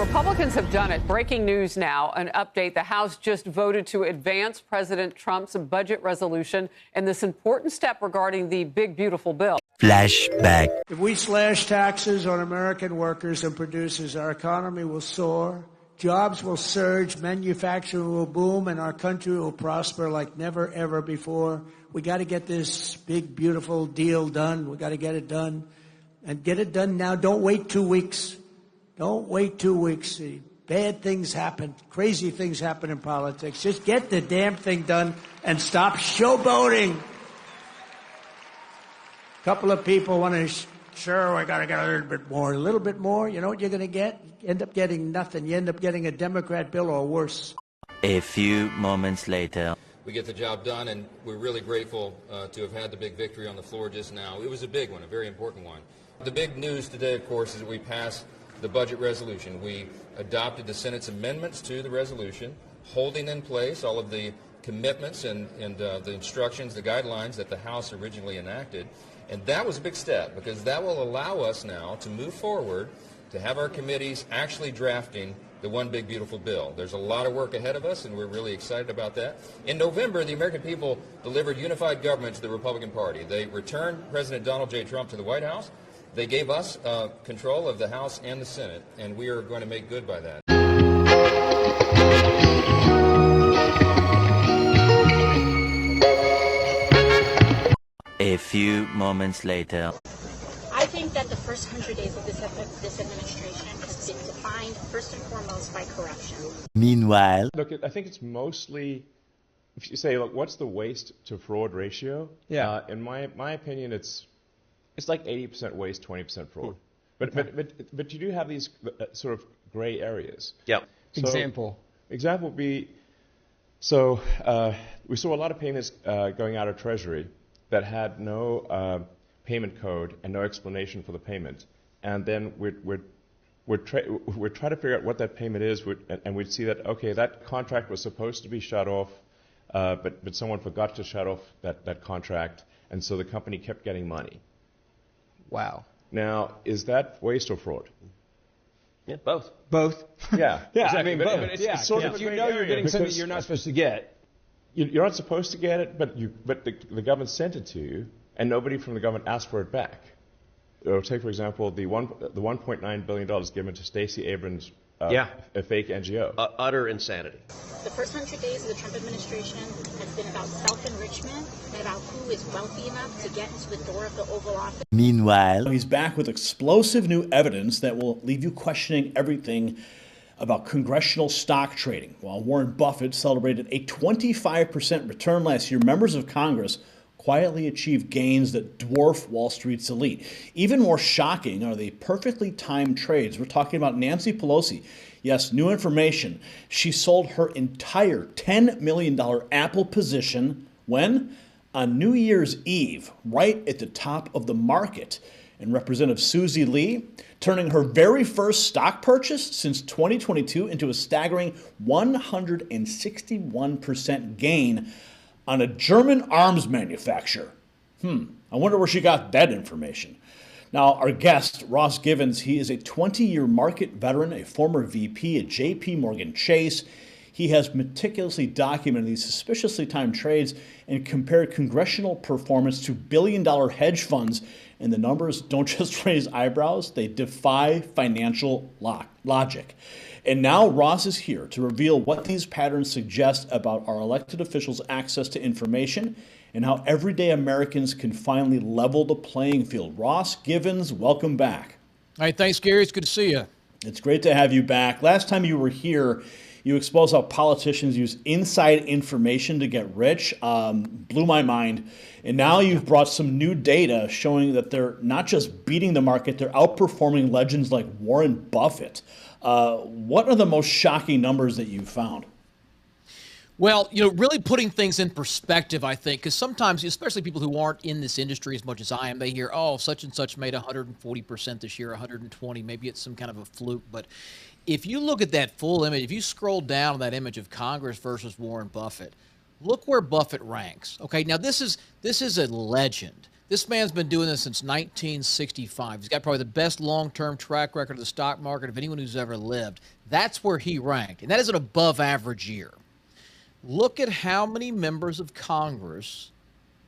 Republicans have done it. Breaking news now, an update. The House just voted to advance President Trump's budget resolution in this important step regarding the big, beautiful bill. Flashback. If we slash taxes on American workers and producers, our economy will soar, jobs will surge, manufacturing will boom, and our country will prosper like never, ever before. We got to get this big, beautiful deal done. We got to get it done. And get it done now. Don't wait 2 weeks. Don't wait 2 weeks. Bad things happen. Crazy things happen in politics. Just get the damn thing done and stop showboating. A couple of people want to, sure, I got to get a little bit more. A little bit more? You know what you're going to get? You end up getting nothing. You end up getting a Democrat bill or worse. A few moments later. We get the job done, and we're really grateful to have had the big victory on the floor just now. It was a big one, a very important one. The big news today, of course, is that we passed the budget resolution. We adopted the Senate's amendments to the resolution, holding in place all of the commitments and the instructions, the guidelines that the House originally enacted. And that was a big step, because that will allow us now to move forward, to have our committees actually drafting the one big beautiful bill. There's a lot of work ahead of us, and we're really excited about that. In November, the American people delivered unified government to the Republican Party. They returned President Donald J. Trump to the White House. They gave us control of the House and the Senate, and we are going to make good by that. A few moments later. I think that the first 100 days of this administration has been defined first and foremost by corruption. Meanwhile. Look, I think it's mostly, if you say, look, what's the waste to fraud ratio? Yeah. In my opinion, it's like 80% waste, 20% fraud. But you do have these sort of gray areas. Yeah. So, example would be, we saw a lot of payments going out of Treasury that had no payment code and no explanation for the payment. And then we're trying to figure out what that payment is, and we'd see that, okay, that contract was supposed to be shut off, but someone forgot to shut off that contract, and so the company kept getting money. Wow. Now, is that waste or fraud? Yeah, both. Yeah. Yeah, exactly. I mean, both. It's sort of, if you know you're getting something you're not supposed to get. You're not supposed to get it, but the government sent it to you, and nobody from the government asked for it back. Take, for example, the $1.9 billion given to Stacey Abrams, a fake NGO. Utter insanity. The first 100 days of the Trump administration has been about self-enrichment and about who is wealthy enough to get into the door of the Oval Office. Meanwhile, he's back with explosive new evidence that will leave you questioning everything about congressional stock trading. While Warren Buffett celebrated a 25% return last year, members of Congress quietly achieved gains that dwarf Wall Street's elite. Even more shocking are the perfectly timed trades. We're talking about Nancy Pelosi. Yes, new information. She sold her entire $10 million Apple position when? On New Year's Eve, right at the top of the market. And Representative Susie Lee turning her very first stock purchase since 2022 into a staggering 161% gain on a German arms manufacturer. I wonder where she got that information. Now, our guest, Ross Givens, he is a 20-year market veteran, a former VP at J.P. Morgan Chase. He has meticulously documented these suspiciously timed trades and compared congressional performance to billion-dollar hedge funds. And the numbers don't just raise eyebrows, they defy financial logic. And now Ross is here to reveal what these patterns suggest about our elected officials' access to information and how everyday Americans can finally level the playing field. Ross Givens, welcome back. Hey, thanks, Gary. It's good to see you. It's great to have you back. Last time you were here, you exposed how politicians use inside information to get rich. Blew my mind. And now you've brought some new data showing that they're not just beating the market, they're outperforming legends like Warren Buffett. What are the most shocking numbers that you've found? Well, really putting things in perspective, I think, because sometimes, especially people who aren't in this industry as much as I am, they hear, oh, such and such made 140% this year, 120, maybe it's some kind of a fluke. But if you look at that full image, if you scroll down that image of Congress versus Warren Buffett, look where Buffett ranks. Okay, now this is a legend. This man's been doing this since 1965. He's got probably the best long-term track record of the stock market of anyone who's ever lived. That's where he ranked, and that is an above-average year. Look at how many members of Congress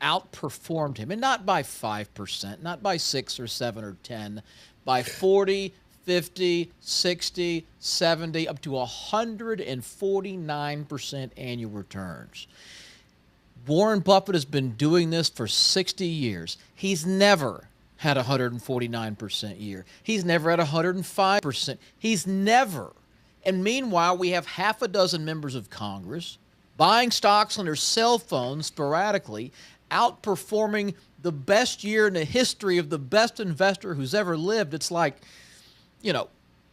outperformed him, and not by 5%, not by 6 or 7 or 10, by 40, 50, 60, 70, up to 149% annual returns. Warren Buffett has been doing this for 60 years. He's never had a 149% year. He's never had 105%. He's never. And meanwhile, we have half a dozen members of Congress buying stocks on their cell phones sporadically, outperforming the best year in the history of the best investor who's ever lived. It's like, you know,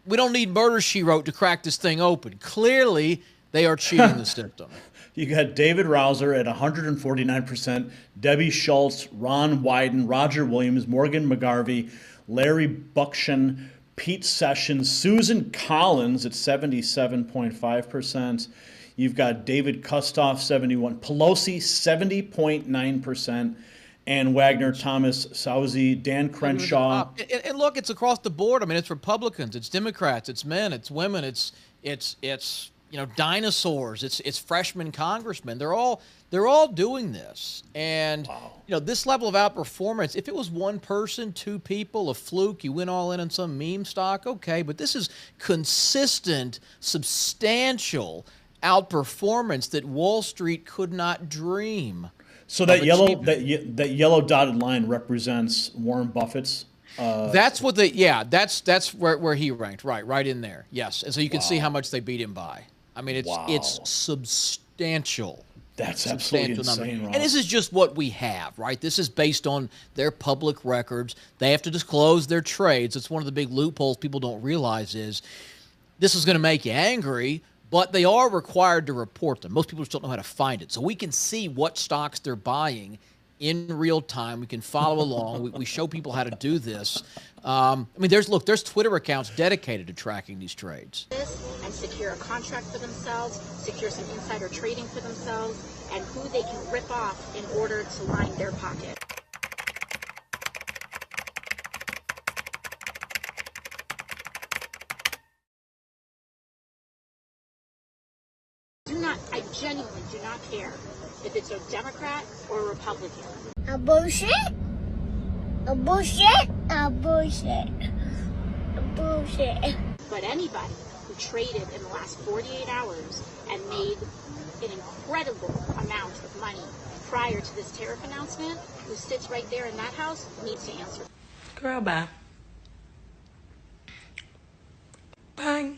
we don't need Murder, She Wrote to crack this thing open. Clearly, they are cheating the system. You got David Rouser at 149%, Debbie Schultz, Ron Wyden, Roger Williams, Morgan McGarvey, Larry Buckshin, Pete Sessions, Susan Collins at 77.5%. You've got David Kustoff, 71, Pelosi, 70.9%, and Wagner, Thomas Sauzy, Dan Crenshaw. And look, it's across the board. I mean, it's Republicans, it's Democrats, it's men, it's women, it's you know, dinosaurs, it's freshman congressmen. They're all doing this. And you know, this level of outperformance, if it was one person, two people, a fluke, you went all in on some meme stock, okay, but this is consistent, substantial outperformance that Wall Street could not dream. So that yellow dotted line represents Warren Buffett's. That's what that's where he ranked, right in there. Yes, and so you can see how much they beat him by. I mean, it's substantial. That's absolutely insane, Ross. And this is just what we have, right? This is based on their public records. They have to disclose their trades. It's one of the big loopholes people don't realize is this is going to make you angry, but they are required to report them. Most people just don't know how to find it. So we can see what stocks they're buying in real time. We can follow along. We show people how to do this. I mean, there's Twitter accounts dedicated to tracking these trades. And secure a contract for themselves, secure some insider trading for themselves, and who they can rip off in order to line their pocket. I genuinely do not care if it's a Democrat or a Republican. A bullshit? A bullshit? A bullshit? A bullshit? But anybody who traded in the last 48 hours and made an incredible amount of money prior to this tariff announcement, who sits right there in that house, needs to answer. Girl, bye. Bye.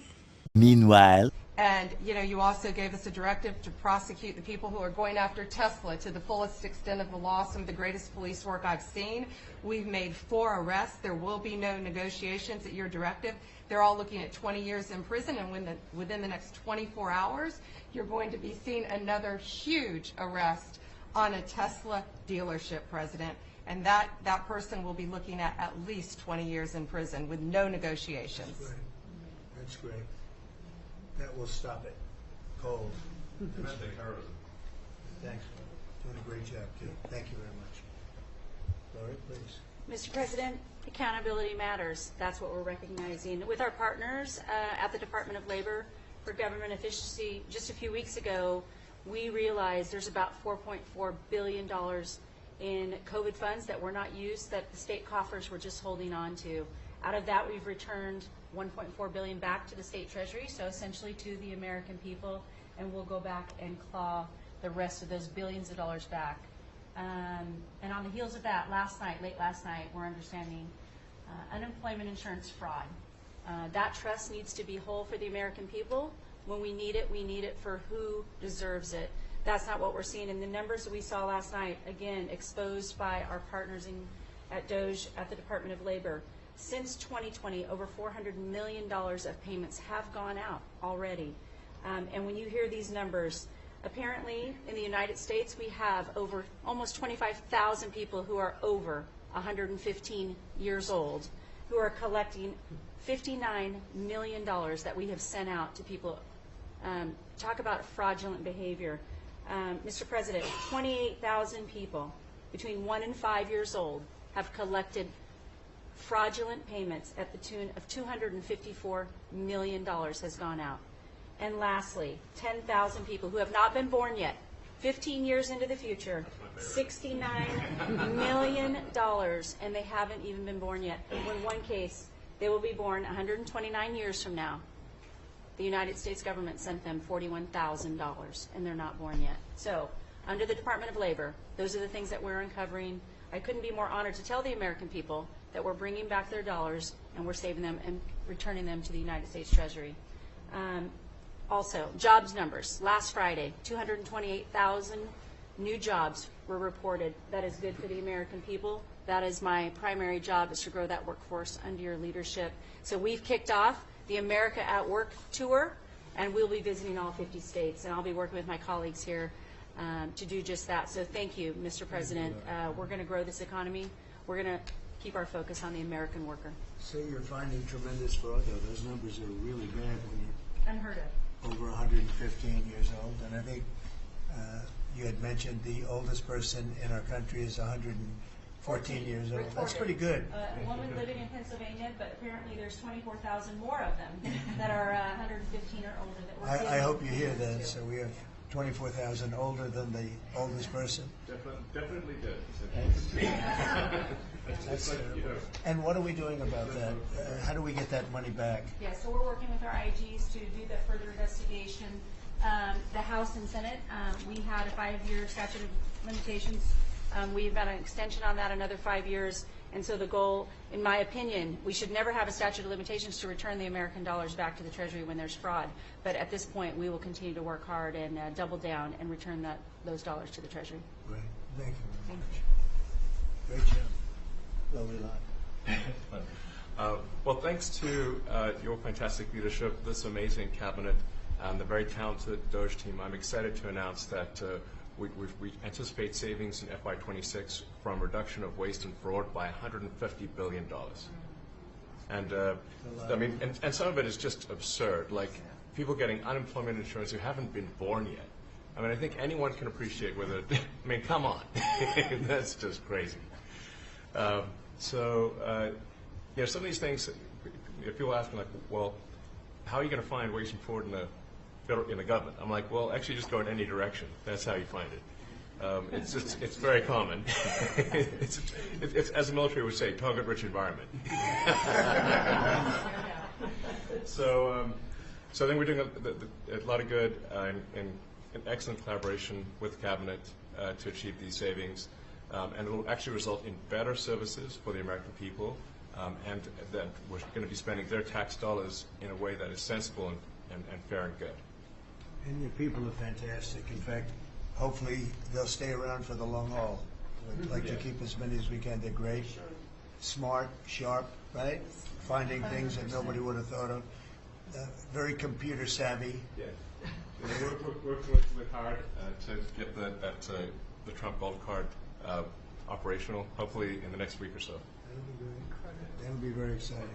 Meanwhile. And, you know, you also gave us a directive to prosecute the people who are going after Tesla to the fullest extent of the law, some of the greatest police work I've seen. We've made 4 arrests. There will be no negotiations at your directive. They're all looking at 20 years in prison, and within the next 24 hours, you're going to be seeing another huge arrest on a Tesla dealership, President. And that person will be looking at least 20 years in prison with no negotiations. That's great. That's great. That will stop it. Cold. Domestic terrorism. Thanks. Doing a great job, too. Thank you very much. Lori, please. Mr. President, accountability matters. That's what we're recognizing. With our partners at the Department of Labor for Government Efficiency, just a few weeks ago, we realized there's about $4.4 billion in COVID funds that were not used that the state coffers were just holding on to. Out of that, we've returned $1.4 billion back to the state treasury, so essentially to the American people, and we'll go back and claw the rest of those billions of dollars back. And on the heels of that, late last night, we're understanding unemployment insurance fraud. That trust needs to be whole for the American people. When we need it for who deserves it. That's not what we're seeing. And the numbers that we saw last night, again, exposed by our partners at Doge at the Department of Labor. Since 2020, over $400 million of payments have gone out already. And when you hear these numbers, apparently in the United States, we have over almost 25,000 people who are over 115 years old who are collecting $59 million that we have sent out to people. Talk about fraudulent behavior. Mr. President, 28,000 people between 1 and 5 years old have collected fraudulent payments at the tune of $254 million has gone out. And lastly, 10,000 people who have not been born yet, 15 years into the future, $69 million, and they haven't even been born yet. In one case, they will be born 129 years from now. The United States government sent them $41,000, and they're not born yet. So, under the Department of Labor, those are the things that we're uncovering. I couldn't be more honored to tell the American people that we're bringing back their dollars and we're saving them and returning them to the United States Treasury. Also, jobs numbers. Last Friday, 228,000 new jobs were reported. That is good for the American people. That is my primary job, is to grow that workforce under your leadership. So we've kicked off the America at Work tour, and we'll be visiting all 50 states, and I'll be working with my colleagues here to do just that. So thank you, Mr. President. We're going to grow this economy. We're going to keep our focus on the American worker. So you're finding tremendous fraud, though. Those numbers are really bad when you're Unheard of. over 115 years old. And I think you had mentioned the oldest person in our country is 114 years old. That's pretty good. A woman living in Pennsylvania, but apparently there's 24,000 more of them that are 115 or older. That I hope you hear that. So we have 24,000 older than the oldest person. Definitely did. And what are we doing about that? How do we get that money back? Yeah, so we're working with our IGs to do that further investigation. The House and Senate, we had a 5-year statute of limitations. We've got an extension on that, another 5 years. And so the goal, in my opinion, we should never have a statute of limitations to return the American dollars back to the Treasury when there's fraud. But at this point, we will continue to work hard and double down and return those dollars to the Treasury. Great. Thank you very much. Great job. Lovely line. Well, thanks to your fantastic leadership, this amazing cabinet, and the very talented Doge team, I'm excited to announce that we anticipate savings in FY26 from reduction of waste and fraud by $150 billion. And I mean, and some of it is just absurd, like people getting unemployment insurance who haven't been born yet. I mean, I think anyone can appreciate whether, I mean, come on, that's just crazy. So, you know, some of these things, if people ask me, like, well, how are you going to find waste and fraud in the government? I'm like, well, actually, just go in any direction. That's how you find it. It's very common. it's, as the military would say, target-rich environment. So I think we're doing a lot of good in excellent collaboration with the cabinet to achieve these savings. And it will actually result in better services for the American people, and that we're going to be spending their tax dollars in a way that is sensible and fair and good. And your people are fantastic. In fact, hopefully they'll stay around for the long haul. We'd like to keep as many as we can. They're great, smart, sharp, right? Finding things that nobody would have thought of. Very computer savvy. Yeah. We're working hard to get the Trump Gold Card operational, hopefully in the next week or so. That'll be very exciting.